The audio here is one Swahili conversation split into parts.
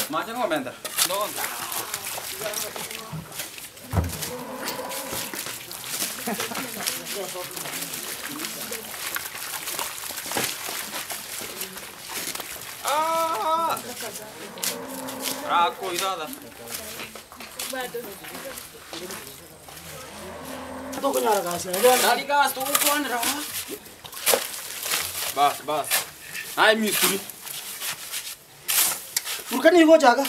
Macam apa bentar? Doang. Raku itu ada. Tuh kenyara kasih. Tadi gas tuh ukuran berapa? Bas. Hai mistri. Bukan ibu jaga.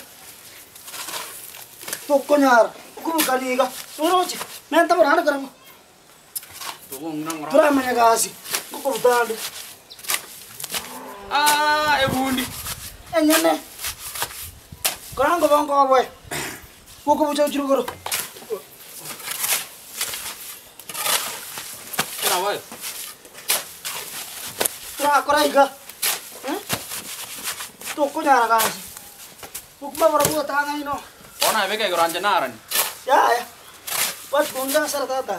Tuh kenyara. Aku bukan iga. Suruh aja. Minta berapa kamu? Tuh nang orang. Berapa banyak kasih? Aku bukan. Bundi. Nyane. Kurang kau bangko apa? Aku bukan curu kuru. Kenapa? Kurang iga. Tuh kenyara kasih. Bukma berapa tangan ini? Oh nah, kayak orang jenaran. Ya. Pas gunda sarata.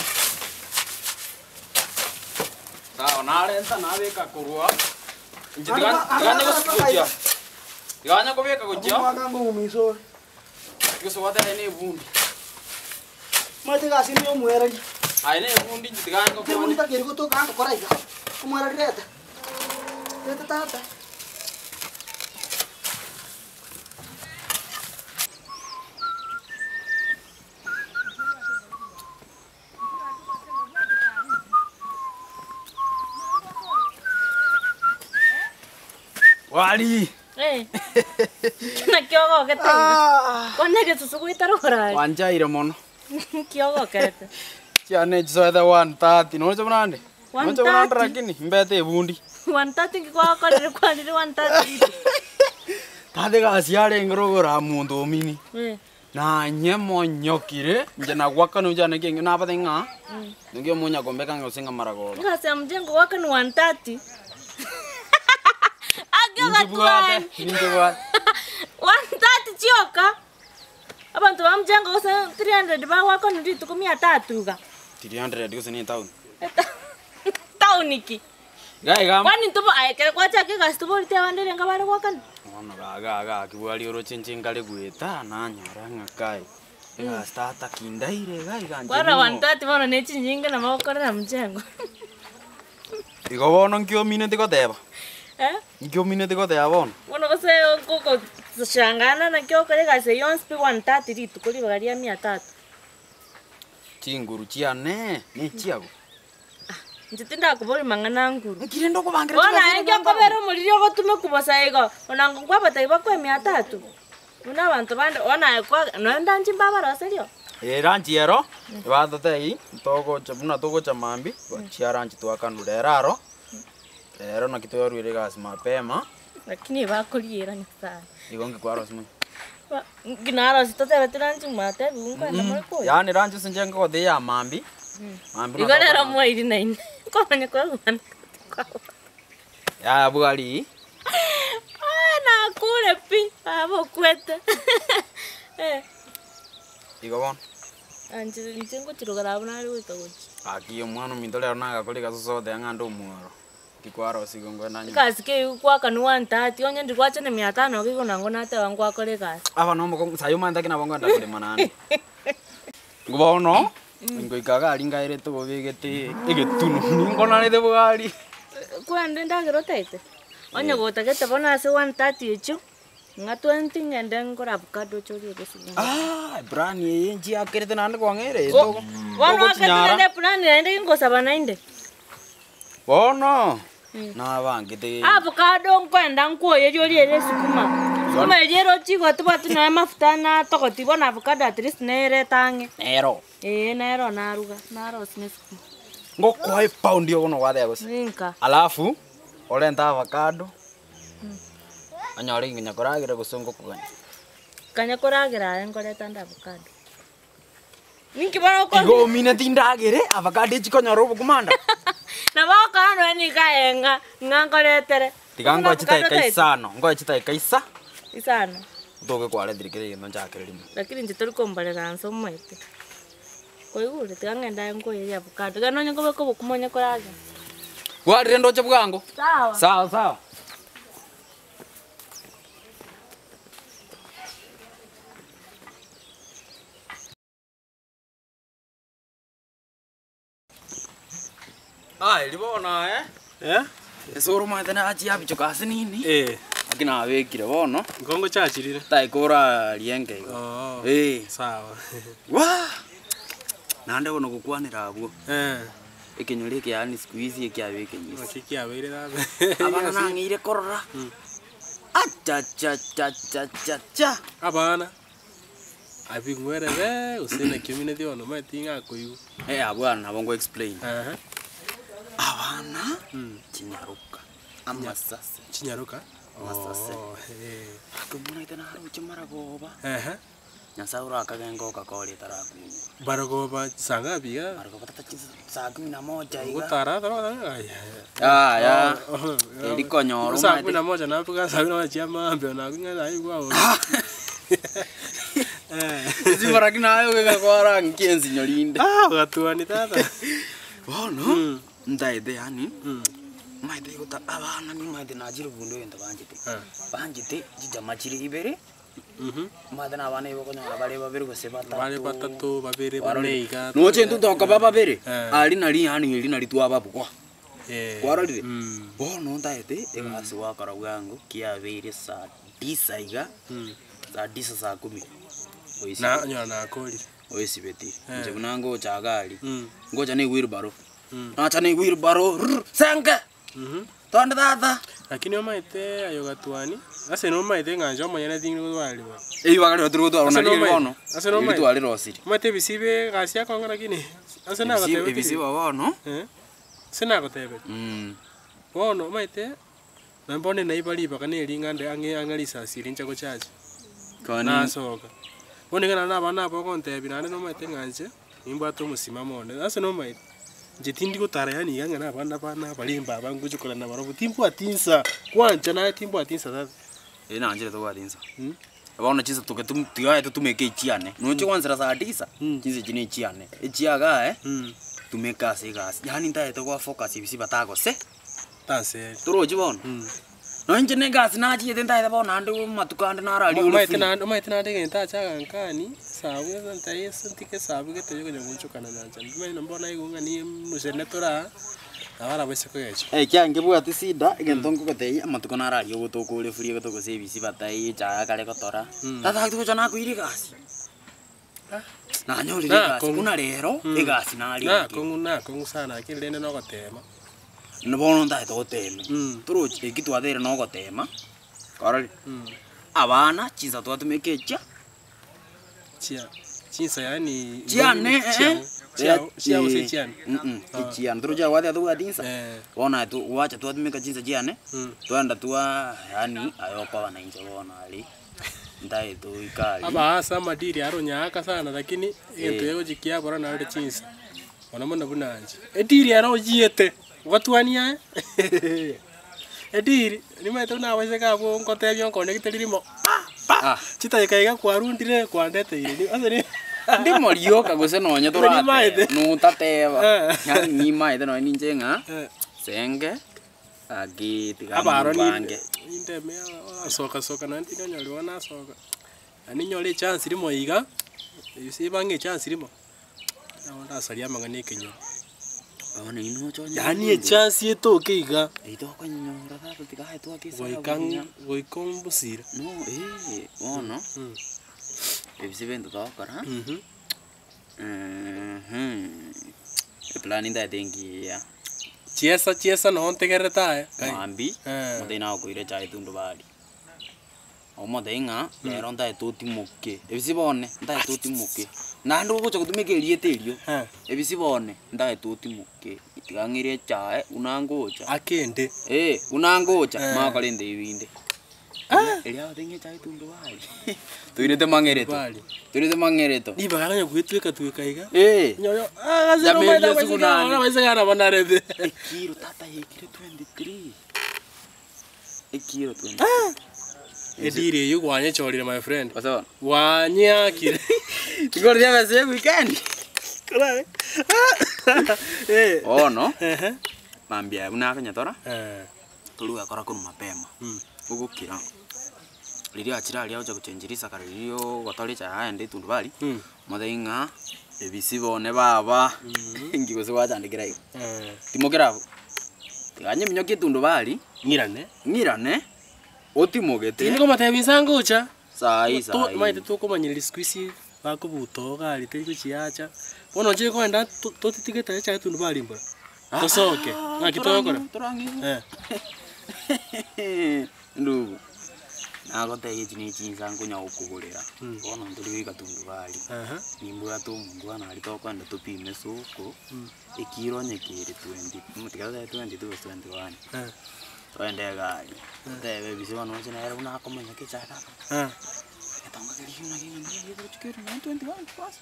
Kau nare entah nabe kak kurua. Jangan kau sekutia. Jangan kau beka kutia. Aku makan bumi so. Kau suatu ini bundi. Mati kasih ni om muera. Ini bundi jangan kau. Dia bundi tak kiri tuh kan kau iga. Kemana dia? Dia tata. Wali. Na kyogo kete. Kone ke susuku itaro kora. Wanja iramon. Kyogo kete. Ciane jisoeda 130. Nono coba nande. Nono coba nande rakini. Mbete bundi. 130 kwa dire 130. Tade kasih ada yang ngoro mundu mini. Na nyemo nyokire. Jana waka nu jana kengi napa tenga. Nunggu munya gombe kan ngosinga marago. Ngase mjengo waka ni 130. Ninja buat. 130 chioka. Abantu bamjengo kose 300 ba wako ndi tukumia 3 ga. 300 diko sini tahun. Tahun iki. Gai gam. Kwani tubo aikere kwacha ke gastubo rite wandere ngabare wakan. Ono ga kibuali oro cincin kali gueta nanya orang ngakai. Ega stata kindaire gai ganje. Kwara 130 bana nechi nyinga na mawakora na mjengo. Iko bono nkyo mine tiko teba. Nkyo mine tiko teba bono. Wono kose koko shangana na kyo kare kase yonspi 130 ritu kuri bagaria 300. Chinguru chiane ne chiago. Njitinda kubori mangana nguru. Nkirendo ko bangira. Ona engyo kobero muri yo gotume kubosa ego. Ona ngwa bataiba kwa 300. Una abantu bande ona kwa no ndanji mbabara serio. Ranchi ero. Ibado tei togo chabuna togo chamambi. Chia ranchi twakanura raro. Rero na kitoyo rwire gas mapema. Lakini bakuriera nyasa. Igonge kwaro simu. Ginaro sitote batiranji mate bunga ndamara ko. Yani ranchi sinjenga ko de ya mambi. Mambi. Igora mo iri nine. Ko manya ko gwan. Ya bugali. Na kule pi abo kwete. Igobon. Anji njengo chirogara abuna ari witogochi. Aki omwana mindole naga koli gasoso de ngando muaro. Kikwaro sigongo nanyi. Kasike kwa kanu 130 onye ndikwacha ne 500 kiko nango nate wangu akole kasi. Aba no mo sayuma ndaki na bongo ndakole manani. Ngobono. Ngo ikaga alinga ire to bobegete egetunu. Ningona ne de bugali. Kwende ndagero tete. Onye gotagete bona se 130 echo. Nga 20 ngende ngora avocado chori egesiga. Brani yenji akerete nande kwangere to. Wono akete brani ende ngosaba nainde. Wono. Na bangite. Avocado nkwenda nkuoye jori ere sukuma. Sukuma ejero chigo tubatu na mafuta na tokoti bona avocado at least nere tange. Nero. Nero naruga. Naro sine sukuma. Ngoko e pound yo no wade agos. Ninka. Alafu olenta avocado. Anyari nginya koragira gusongo kuganya. Kanya koragira ngoreta nda avocado. Ninki bana ko. Igo mine tindagere avocado chiko nyoro kumanda. Na baka no ni kaenga ngangoretere. Tigango chita isano, ngo chita isa. Isano. Doge kwale dirikire no njakirimo. Lakini njitori kombarera nso mwete. Koigure tigangenda ngo yeri avocado. Gano nyango bako bukumonye koraga. Warire ndoche bwango. Sawa. Sawa sawa. Libona Esoro matena achi abicho kasi nini? Akina awekire bono. Ngongo chachirire. Taikora lienge igo. Sawa. Wa! Nande bono gukwanira abwo. Ekenyori ke yani squeeze ye kya weke nyisi. Okiki abere dabe. Abana nangire korora. Acha cha cha cha cha cha. Abana. Abingwere be usene kimine dio no matinga koyu. Abwana bongo explain. Abana chinyaruka amasase chinyaruka amasase akumuna itana haruche maragoba nyasaura akagengo kakole taraku baragoba sanga biga baragoba tatachiza saa 11 iga utara ya eliko nyoro saa 11 na puka saa 11 chama ambe na kunga igwa zimaraki nayo gakora nkienzi nyolinda gatuani tata bono ndaide yani maide gota abana ni maide najiro bundo yenda banjite jijama chiri ibere maide na abana ibo konya bale babere gose batatu babere baneiga noche ntutoka baba bere ali nali yani eli nali tu ababu kwa kwaralire bono ndaide egasi wakara bwangu kiabere saa 9 iga saa 9 saa 10 oisi na nyona akoli oisi beti nje bunango chagali ngoja ni wheelbarrow acha ni wheelbarrow senga tonda tata lakini omaite ayogatuani ase no maite nganja omanyana tingi gutwali ba wakati waturu gutwara na kile bono ase no maite twali rosiri maite bisibe gasi akonga lakini ase na gotebe bisibe bono sina gotebe bono maite nambone naibali baka ne lingande angalisa siri nchako chache na soka bonengana na bana bo kontebi nane no maite nganje imba to musimamo ne ase no maite jetindi gutara yani yanga na bana balimba banguchukula na barobu timbu atinsa kwanja na timbu atinsa tata ina anjire to atinsa abona chisa tugaye tumeke ichiane noche kwanza saa 9 chisa chine ichiane ichiaga tumeka sigas yani ndaye to kwa focus ibisi batago se tanse turoji bono nanje ne gas na chi ndaye to bono ande matukande na rali umaite na ndege ntacha kankani sabu santa yesu ntike sabu ke toyo kwenye kunchukana nanja ndime mbona igunga ni musene tora abara bese ko yecho kyange bwati sida igentongo gotei amatukana rali ogotokore furi gotoko sebisi batai cha kale gotora tata tuko chana kuiri gas na nyori gas kuna rero igasi na ali kongu sana kilende no gotema nobono ndaye to gotema turochi ekitwadere no gotema karali abana chiza twatumikecha chinsa yani chiane chia use chiane chiane turoja wadi atu adinsa bona tu wacha twatumika chinsa chiane twanda twa yani ayopa bana inje bona ali ndaye to ikali aba asa madiri aronya aka sana lakini ento yego jikia bora na chinsa ona mona bunanje ediri arojiete gwatwania ediri nimaito na wese ka bo nkotebyo nkonekiterimo chita ikaiga kwarundire kwandete iri asere ndi morioka gose nonya turate no tateba yani ni maite no ninjenga senge agiti abaro ni inde me soka na ntino nyoli wana soka ani nyoli chance rimo iga yusibange chance rimo onda saria mangane kenyo ona ino chonya yani chance yeto keiga itoko nyora tatu tikahe tu akisa goikombusira no ono ebisibento tokora plan nda dengia chiesa no ntegereta ambi modena okuire chai tundu bali omodenga lero nda etutimuke ebisibone nda etutimuke nandu gucho kutumikirie terio ebisibone nda etutimuke itigangire chai unangocha akende unangocha makalende ibinde Elia tengi chai tundu wali. Tuirete mangereto. Tuirete mangereto. Ni baganya kuitweka tuikaiga. Nyoyo. Gazero maida kusikana na baisagana banarete. Ekiro tata yekire 23. Ekiro 20. Edire yuko wanye chorire my friend. Wasa. Wanya kire. Ngordia bese weekend. Kala. No. Mambia unakanya tora. Tuluga kora kuno mapema. Ugukira. Lirio achira ali aja kuchenjirisa karirio gotore cha aende tundu bali. Mathainga ebisibo ne baba. Ngigo se wachandikira iyo. Timokera. Tiganye minyoki tundu bali. Ngirane. Otimogete. Tindi koma tebisango ucha. Sai. Maite tukomanyirira squeeze bakubutoga ali teko chiacha. Bono je kwenda totitigeta cha tundu bali mbora. Tosoke. Ngakitokora. Ndugu. Nagote yitini chinsango nya ukugurira. Bono nduriga tundu bali. Nimbwa tu mundu ana ali tokwenda tupime soko. Ekiro nyekire 20. Mutigaza 22 21. Twende gari. Tebe bisiwa no chena era una komanya kichaka. Etonga kiri una kinga ndio chikiro 21 plus.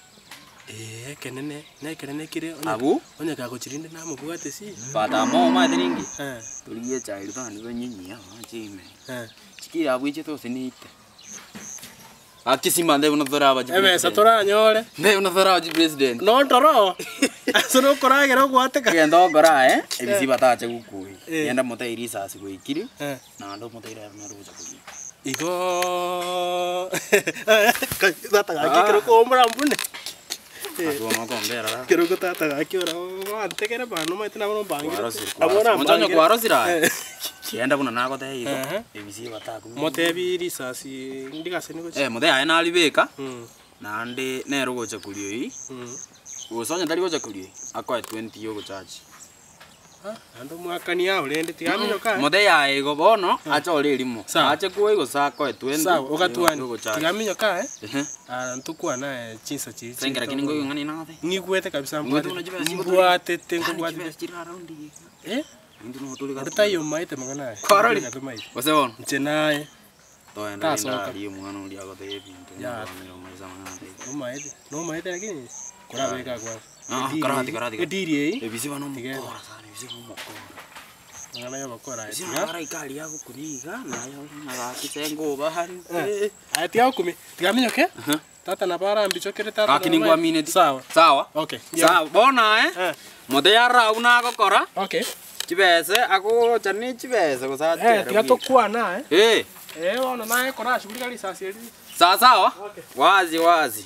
Kenene kire onye ka kuchirinde na mubwate si. Fata mo ma thiringi. Tuliye chai thani zo nyinyia chime. Chikira abwiche to sinite. Akisima ndebe unathora abaji. Satora nyore. Ndebe unathora abaji president. No toro. Asono koragera gwateka. Gendo gora ebisi batache gukui. Yenda motairi sasi gwikiri. Na ndo motaira na ruja kuri. Igo. Tata gakiro ko mbune. Agoma kombera. Kero ko tata gakira antekera bano maite na bono bangi. Abona mwanzo kwarosira. Kienda kuna nako te iko. Ebisi bataku. Motebi sasi ndigase niko. Mote aena alibeka. Na ande nero gocha kulio yi. Usonya ndali gocha kulio. Akwa 20 yo gochachi. Ando mwakani yao lende tigamino ka. Mote ya ego bono acha ole limo. Acha kuwe go sako 20. Sawa ukatuani. Tigamino ka ntukua na chinsa chiri. Senga lakini ngoyo ngani ngathe. Ngikuete kabisa mbwate tengo bwate. Ndio no tuli ka. Tayo maite magana. Kwaroli. Wasebon. Chenaye. Toenda ndio mwana ndio agote bintu. Ya. No maite lakini kora beka kwa. Karati. Edirie. Ebisi bano mukora sana, ebisi mukora. Ngana yo bakora. Ngara ikali yako kuniga nayo nagakisengo bahari. Ati yako kumi. Tigaminyo ke? Tata na bara mbichokere tata. Akiningwa minute. Sawa. Okay. Sawa. Bona Mote yara una gokora. Okay. Chibese ako chani chibese ko sa. Tigatokwa na ona naye kora shughuli kali sasa. Sawa. Wazi.